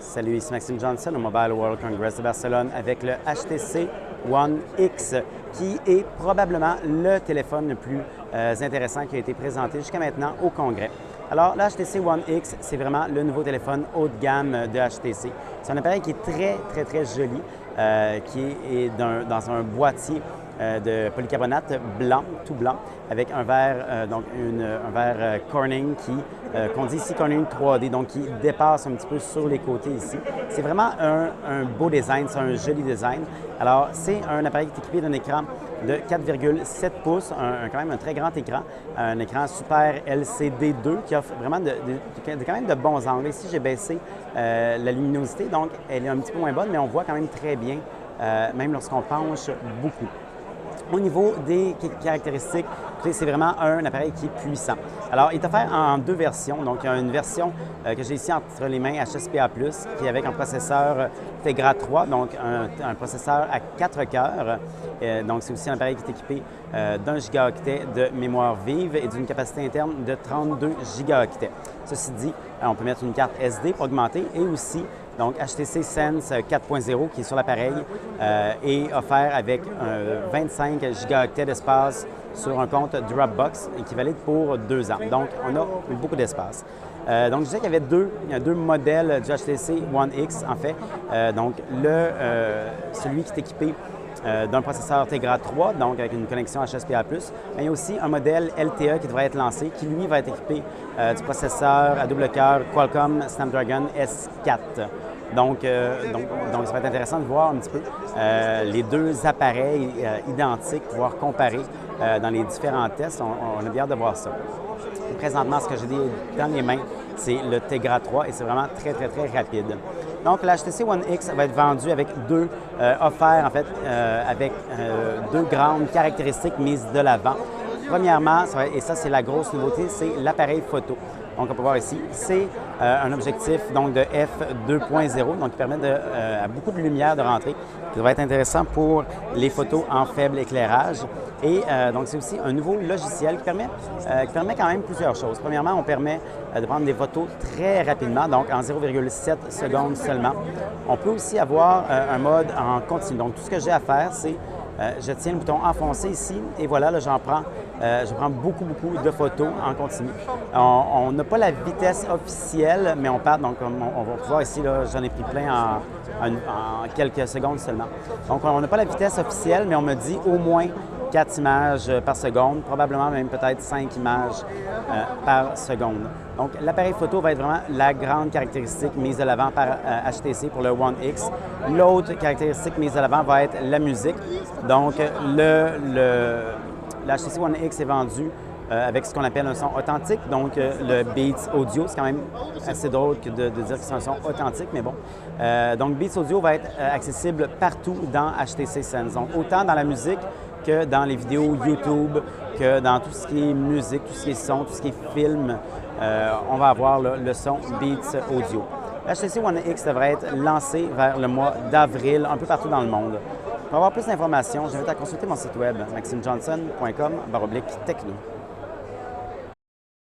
Salut, ici Maxime Johnson au Mobile World Congress de Barcelone avec le HTC One X qui est probablement le téléphone le plus intéressant qui a été présenté jusqu'à maintenant au Congrès. Alors, le HTC One X, c'est vraiment le nouveau téléphone haut de gamme de HTC. C'est un appareil qui est très joli, qui est dans un boîtier de polycarbonate blanc, tout blanc, avec un verre, un verre Corning qu'on dit ici Corning 3D, donc qui dépasse un petit peu sur les côtés ici. C'est vraiment un beau design, c'est un joli design. Alors, c'est un appareil qui est équipé d'un écran de 4,7 pouces, quand même un très grand écran, un écran Super LCD 2 qui offre vraiment quand même de bons angles. Ici, j'ai baissé la luminosité, donc elle est un petit peu moins bonne, mais on voit quand même très bien, même lorsqu'on penche beaucoup. Au niveau des caractéristiques, c'est vraiment un appareil qui est puissant. Alors, il est offert en deux versions. Donc, il y a une version que j'ai ici entre les mains, HSPA+, qui est avec un processeur Tegra 3, donc un processeur à 4 cœurs. Donc, c'est aussi un appareil qui est équipé d'1 gigaoctet de mémoire vive et d'une capacité interne de 32 gigaoctets. Ceci dit, on peut mettre une carte SD pour augmenter et aussi donc, HTC Sense 4.0 qui est sur l'appareil est offert avec 25 gigaoctets d'espace sur un compte Dropbox et qui est valide pour 2 ans. Donc, on a beaucoup d'espace. Donc, je disais qu'il y avait deux modèles du HTC One X, en fait. Donc, celui qui est équipé d'un processeur Tegra 3, donc avec une connexion HSPA+, mais il y a aussi un modèle LTE qui devrait être lancé, qui lui va être équipé du processeur à double cœur Qualcomm Snapdragon S4. Donc, ça va être intéressant de voir un petit peu les deux appareils identiques, pouvoir comparer dans les différents tests. On a bien hâte de voir ça. Présentement, ce que j'ai dans les mains, c'est le Tegra 3 et c'est vraiment très rapide. Donc, la HTC One X va être vendue avec offert en fait, avec deux grandes caractéristiques mises de l'avant. Premièrement, et ça c'est la grosse nouveauté, c'est l'appareil photo. Donc, on peut voir ici, c'est un objectif donc, de f2.0, donc qui permet à beaucoup de lumière de rentrer, qui va être intéressant pour les photos en faible éclairage. Et donc, c'est aussi un nouveau logiciel qui permet quand même plusieurs choses. Premièrement, on permet de prendre des photos très rapidement, donc en 0,7 secondes seulement. On peut aussi avoir un mode en continu. Donc, tout ce que j'ai à faire, c'est je tiens le bouton enfoncé ici et voilà, là, je prends beaucoup de photos en continu. On n'a pas la vitesse officielle, mais on part, donc on va pouvoir ici, là, j'en ai pris plein en quelques secondes seulement. Donc, on n'a pas la vitesse officielle, mais on me dit au moins 4 images par seconde, probablement même peut-être 5 images par seconde. Donc, l'appareil photo va être vraiment la grande caractéristique mise de l'avant par HTC pour le One X. L'autre caractéristique mise de l'avant va être la musique. Donc, le HTC One X est vendu avec ce qu'on appelle un son authentique, donc le Beats Audio. C'est quand même assez drôle de dire que c'est un son authentique, mais bon. Donc, Beats Audio va être accessible partout dans HTC Sense. Donc, autant dans la musique que dans les vidéos YouTube, que dans tout ce qui est musique, tout ce qui est son, tout ce qui est film, on va avoir le son Beats Audio. HTC One X devrait être lancé vers le mois d'avril, un peu partout dans le monde. Pour avoir plus d'informations, j'invite à consulter mon site web maximejohnson.com/techno.